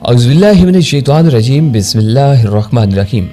औज़ुबिल्लाहिमिनश्शैतानिर्रजीम बिस्मिल्लाहिर्रहमानिर्रहीम।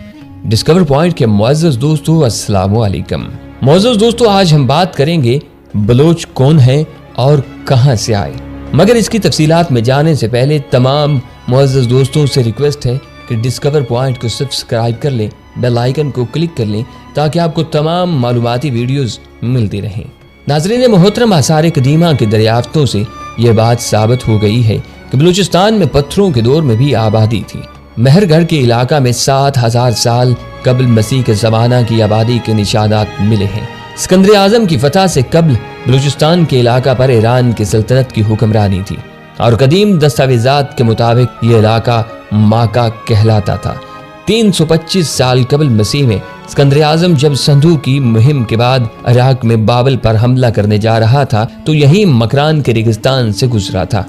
Discover point के मुअज़्ज़ज़ दोस्तों, अस्सलामु अलैकुम। मुअज़्ज़ज़ दोस्तों, आज हम बात करेंगे बलोच कौन है और कहां से आए। मगर इसकी तफसीलात में जाने से पहले तमाम मुअज़्ज़ज़ दोस्तों से रिक्वेस्ट है कि डिस्कवर पॉइंट को सब्सक्राइब कर लें, बेल आइकन को क्लिक कर लें ताकि आपको तमाम मालूमाती वीडियोस मिलती रहें। नाज़रीन मोहतरम, आसार कदीमा की दरियाफ्तों से यह बात साबित हो गई है कि बलूचिस्तान में पत्थरों के दौर में भी आबादी थी। महरगढ़ के इलाका में 7000 साल कबल मसीह के ज़माना की आबादी के निशानात मिले हैं। सिकंदर आज़म की फतह से कबल बलूचिस्तान के इलाका पर ईरान की सल्तनत की हुक्मरानी थी और कदीम दस्तावेज़ात के मुताबिक ये इलाका माका कहलाता था। 325 साल कबल मसीह में सिकंदर आज़म जब संधू की मुहिम के बाद इराक में बाबल पर हमला करने जा रहा था तो यही मकरान के रेगिस्तान से गुजरा था।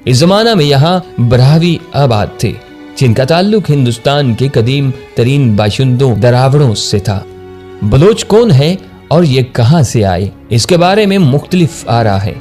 इस जमाना में यहाँ बरावी आबाद थे जिनका ताल्लुक हिंदुस्तान के कदीम तरीन बाशिंदों दरावड़ों से था। बलोच कौन है और ये कहां से आए, इसके बारे में मुख्तलिफ आरा है।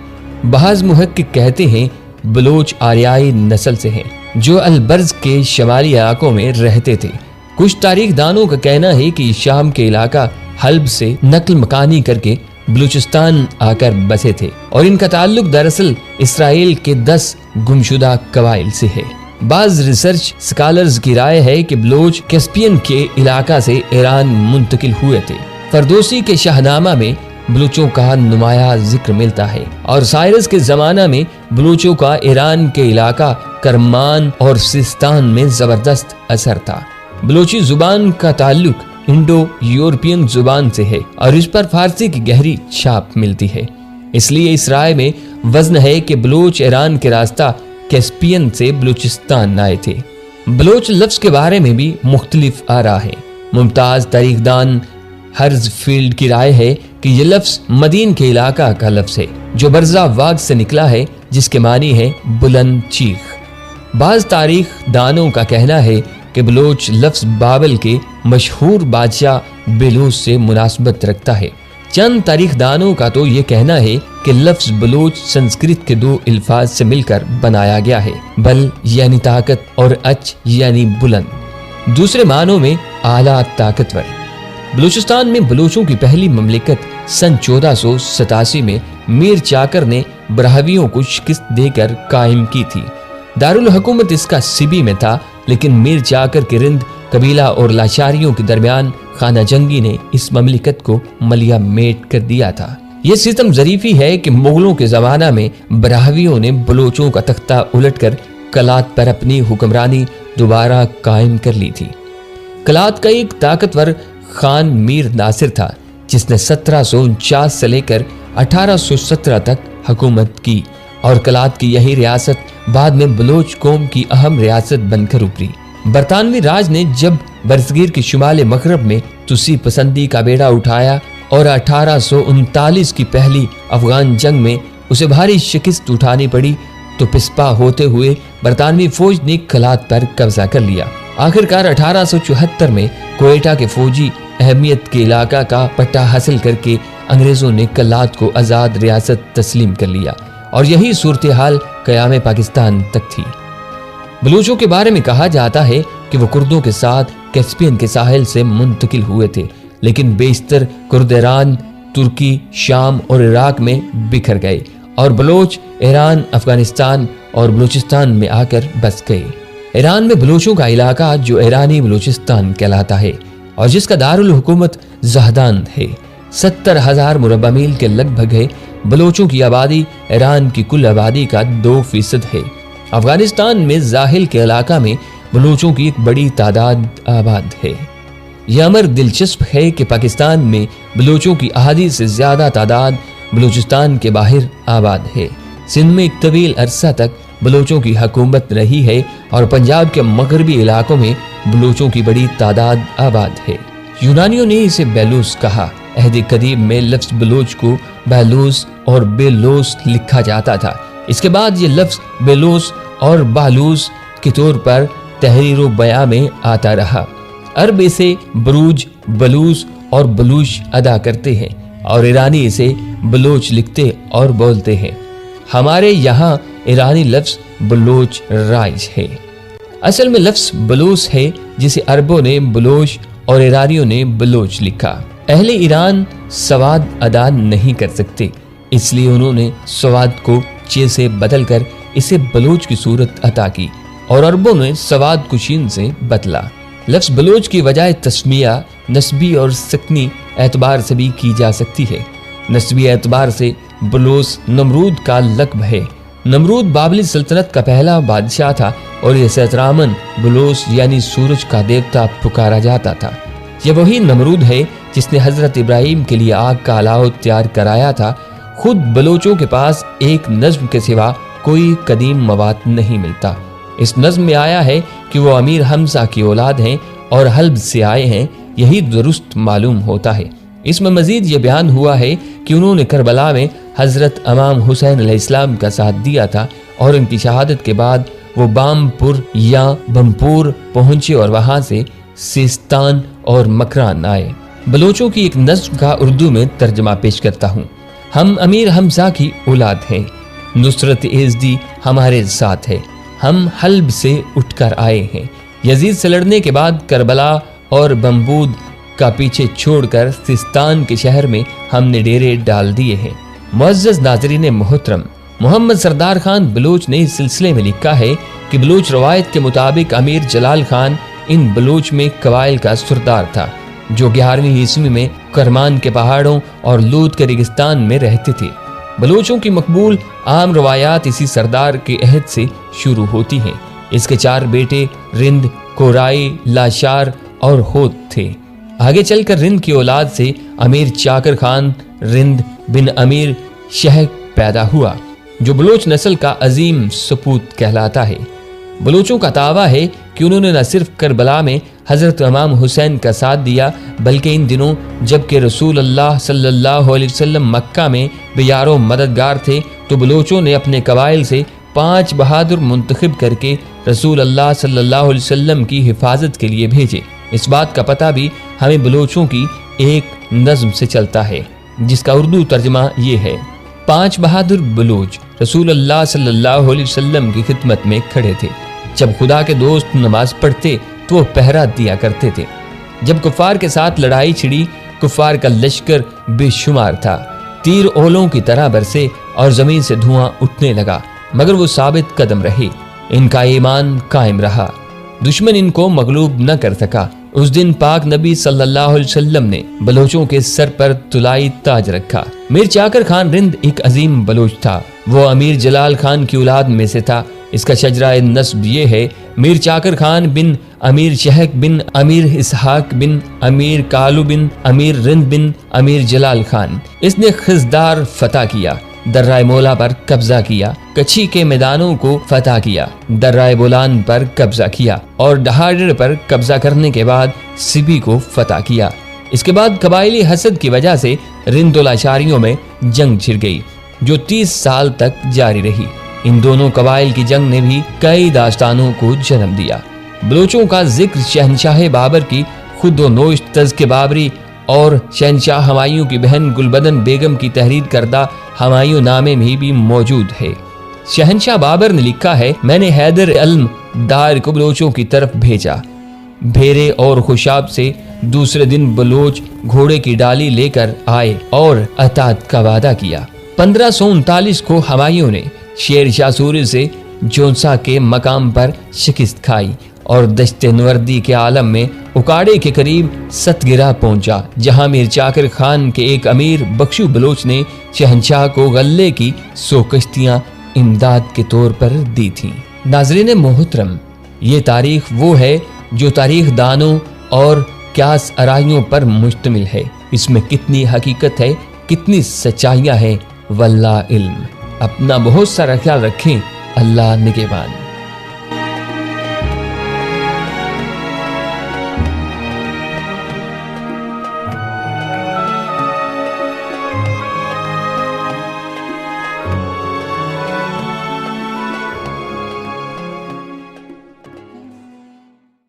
बहाज़ मुहक्किक कहते हैं बलोच आर्याई नस्ल से हैं जो अलबर्ज के शमाली इलाकों में रहते थे। कुछ तारीख दानों का कहना है कि शाम के इलाका हल्ब से नकल मकानी करके बलूचिस्तान आकर बसे थे और इनका ताल्लुक दरअसल इसराइल के 10 गुमशुदा कबाइल से है। बाज रिसर्च स्कॉलर्स की राय है कि बलोच कैस्पियन के इलाका से ईरान मुंतकिल हुए थे। फरदोसी के शाहनामा में बलूचों का नुमाया जिक्र मिलता है और साइरस के जमाना में बलूचों का ईरान के इलाका करमान और सिस्तान में जबरदस्त असर था। बलूची जुबान का ताल्लुक इंडो यूरोपियन जुबान से है और इस पर फारसी की गहरी छाप मिलती है। इसलिए इस राय में वजन है कि बलूच ईरान के रास्ता कैस्पियन से बलूचिस्तान आए थे। बलोच लफ्ज के बारे में भी मुख्तलिफ आरा है। मुमताज तारीखदान हर्जफील्ड की राय है कि यह लफ्ज मदीन के इलाका का लफ्ज है जो बरजा वाग से निकला है जिसके मानी है बुलंद चीख। बाज तारीख दानों का कहना है कि बलोच लफ्ज बाबल के मशहूर बादशाह बेलूस से मुनासबत रखता है। चंद तारीख दानों का तो ये कहना है कि लफ्ज बलोच संस्कृत के 2 अल्फाज से मिलकर बनाया गया है, बल यानी ताकत और अच यानी बुलंद, दूसरे मानों में आला ताकतवर। बलूचिस्तान में बलोचों की पहली ममलिकत सन 1487 में मीर चाकर ने बराहवियों को शिकस्त देकर कायम की थी। दारुल हुकूमत इसका सिबी में था, लेकिन मीर चाकर के रिंद कबीला और लाचारियों के दरमियान खाना जंगी ने इस ममलिकत को मलिया मेट कर दिया था। यह सितम ज़रीफी है कि मुगलों के ज़माना में बराहवियों ने बलोचों का तख्ता उलटकर कलात पर अपनी हुक्मरानी दोबारा कायम कर ली थी। कलात का एक ताकतवर खान मीर नासिर था जिसने 1749 से लेकर 1817 तक हुकूमत की और कलात की यही रियासत बाद में बलोच कौम की अहम रियासत बनकर उभरी। बरतानवी राज ने जब बरसगीर के शुमाल मगरब में तुसी पसंदी का बेड़ा उठाया और 1839 की पहली अफगान जंग में उसे भारी शिकस्त उठानी पड़ी तो पिस्पा होते हुए बरतानवी फौज ने कलात पर कब्जा कर लिया। आखिरकार 1874 में कोयटा के फौजी अहमियत के इलाका का पट्टा हासिल करके अंग्रेजों ने कलात को आज़ाद रियासत तस्लीम कर लिया और यही सूरत हाल क़याम पाकिस्तान तक थी। बलूचों के बारे में कहा जाता है कि वो कुर्दों के साथ कैस्पियन के साहिल से मुंतकिल हुए थे, लेकिन बेशतर कुर्द ईरान, तुर्की, शाम और इराक में बिखर गए और बलोच ईरान, अफगानिस्तान और बलूचिस्तान में आकर बस गए। ईरान में बलूचों का इलाका जो ईरानी बलूचिस्तान कहलाता है और जिसका दारुल हुकूमत ज़हदान है 70,000 मुरब्बा मील के लगभग है। बलोचों की आबादी ईरान की कुल आबादी का 2% है। अफगानिस्तान में जाहिल के इलाका में बलूचों की एक बड़ी तादाद आबाद है। यह अमर दिलचस्प है कि पाकिस्तान में बलूचों की आधी से ज्यादा तादाद बलूचिस्तान के बाहर आबाद है। सिंध में एक तवील अरसा तक बलूचों की हुकूमत रही है और पंजाब के मगरबी इलाकों में बलूचों की बड़ी तादाद आबाद है। यूनानियों ने इसे बेलूस कहा। अहद कदीम में लफ्ज बलूच को बैलूस और बेलोस लिखा जाता था। इसके बाद ये लफ्ज बेलोस और बालूस के तौर पर तहरीर बयां में आता रहा। अरब इसे बरूज, बलूस और बलूच अदा करते हैं और ईरानी इसे बलोच लिखते और बोलते हैं। हमारे यहाँ ईरानी लफ्ज बलोच राइज है। اصل میں لفظ بلوچ ہے جسے عربوں نے بلوچ اور ایرانیوں نے بلوچ لکھا۔ اہل ایران سواد ادا نہیں کر سکتے، اس لیے انہوں نے سواد کو چ سے بدل کر اسے بلوچ کی صورت عطا کی اور عربوں نے سواد کو شین سے بدلا۔ لفظ بلوچ کی وجہ تسمیہ نسبی اور سکنی اعتبار سے بھی کی جا سکتی ہے۔ نسبی اعتبار سے بلوچ نمرود کا لقب ہے۔ نمرود بابلی سلطنت کا پہلا بادشاہ تھا اور اسے احتراماً بلوچ یعنی سورج کا دیوتا پکارا جاتا تھا۔ یہ وہی نمرود ہے جس نے حضرت ابراہیم کے لیے آگ کا الاؤ تیار کرایا تھا۔ خود بلوچوں کے پاس ایک نظم کے سوا کوئی قدیم مواد نہیں ملتا۔ اس نظم میں آیا ہے کہ وہ امیر حمزہ کی اولاد ہیں اور حلب سے آئے ہیں، یہی درست معلوم ہوتا ہے۔ اس میں مزید یہ بیان ہوا ہے کہ انہوں نے کربلا میں حضرت امام حسین علیہ السلام کا ساتھ دیا تھا اور ان کی شہادت کے بعد وہ بامپور یا بمپور پہنچے اور وہاں سے سیستان اور مکران آئے۔ بلوچوں کی ایک نظم کا اردو میں ترجمہ پیش کرتا ہوں۔ ہم امیر حمزہ کی اولاد ہیں، نصرت یزدی ہمارے ساتھ ہے، ہم حلب سے اٹھ کر آئے ہیں۔ یزید سے لڑنے کے بعد کربلا اور بمبود کا پیچھے چھوڑ کر سیستان کے شہر میں ہم نے ڈیرے ڈال دیے ہیں۔ معزز ناظرین محترم، محمد سردار خان بلوچ نے اس سلسلے میں لکھا ہے کہ بلوچ روایت کے مطابق امیر جلال خان ان بلوچ میں قبائل کا سردار تھا جو 11ویں عیسوی میں کرمان کے پہاڑوں اور لود کے ریگستان میں رہتے تھے۔ بلوچوں کی مقبول عام روایات اسی سردار کے عہد سے شروع ہوتی ہیں۔ اس کے 4 بیٹے رند، کورائی، لاشار اور ہوت تھے۔ آگے چل کر رند کی اولاد سے امیر چاکر خان رند بن امیر شہک پیدا ہوا جو بلوچ نسل کا عظیم سپوت کہلاتا ہے۔ بلوچوں کا دعویٰ ہے کہ انہوں نے نہ صرف کربلا میں حضرت امام حسین کا ساتھ دیا بلکہ ان دنوں جبکہ رسول اللہ صلی اللہ علیہ وسلم مکہ میں بے یار و مددگار تھے تو بلوچوں نے اپنے قبائل سے 5 بہادر منتخب کر کے رسول اللہ صلی اللہ علیہ وسلم کی حفاظت کے لیے بھیجے۔ اس بات کا پتہ بھی ہمیں بلوچوں کی ایک نظم سے چلتا ہے جس کا اردو ترجمہ یہ ہے: 5 بہادر بلوچ رسول اللہ صلی اللہ علیہ وسلم کی خدمت میں کھڑے تھے۔ جب خدا کے دوست نماز پڑھتے تو وہ پہرا دیا کرتے تھے۔ جب کفار کے ساتھ لڑائی چھڑی، کفار کا لشکر بے شمار تھا، تیر اولوں کی طرح برسے اور زمین سے دھواں اٹھنے لگا، مگر وہ ثابت قدم رہے، ان کا ایمان قائم رہا، دشمن ان کو مغلوب نہ کر سکا۔ اس دن پاک نبی صلی اللہ علیہ وسلم نے بلوچوں کے سر پر طلائی تاج رکھا۔ میر چاکر خان رند ایک عظیم بلوچ تھا، وہ امیر جلال خان کی اولاد میں سے تھا۔ اس کا شجرہ نسب یہ ہے: میر چاکر خان بن امیر شہک بن امیر اسحاق بن امیر کالو بن امیر رند بن امیر جلال خان۔ اس نے خزدار فتح کیا، درہ مولا پر قبضہ کیا، کچھی کے میدانوں کو فتح کیا، درہ بولان پر قبضہ کیا اور ڈہاڈر پر قبضہ کرنے کے بعد سبی کو فتح کیا۔ اس کے بعد قبائلی حسد کی وجہ سے رند و لاشاریوں میں جنگ چھڑ گئی جو 30 سال تک جاری رہی۔ ان دونوں قبائل کی جنگ نے بھی کئی داستانوں کو جنم دیا۔ بلوچوں کا ذکر شہنشاہ بابر کی خود و نوشت تذکرہ بابری اور شہنشاہ ہمایوں کی بہن گلبدن بیگم کی تحریر کردہ ہمایوں نامے میں بھی موجود ہے۔ شہنشاہ بابر نے لکھا ہے: میں نے حیدر علم دار کو بلوچوں کی طرف بھیجا، بھیرے اور خوشاب سے دوسرے دن بلوچ گھوڑے کی ڈالی لے کر آئے اور اطاعت کا وعدہ کیا۔ 1539 کو ہمایوں نے شیر شاہ سوری سے جونسا کے مقام پر شکست کھائی اور دشت نوردی کے عالم میں اکاڑے کے قریب ستگرہ پہنچا، جہاں میر چاکر خان کے ایک امیر بخشو بلوچ نے شہنشاہ کو غلے کی 100 کشتیاں امداد کے طور پر دی تھیں۔ ناظرین محترم، یہ تاریخ وہ ہے جو تاریخ دانوں اور قیاس آرائیوں پر مشتمل ہے۔ اس میں کتنی حقیقت ہے، کتنی سچائیاں ہیں، واللہ علم۔ اپنا بہت سارا خیال رکھیں۔ اللہ نگہبان۔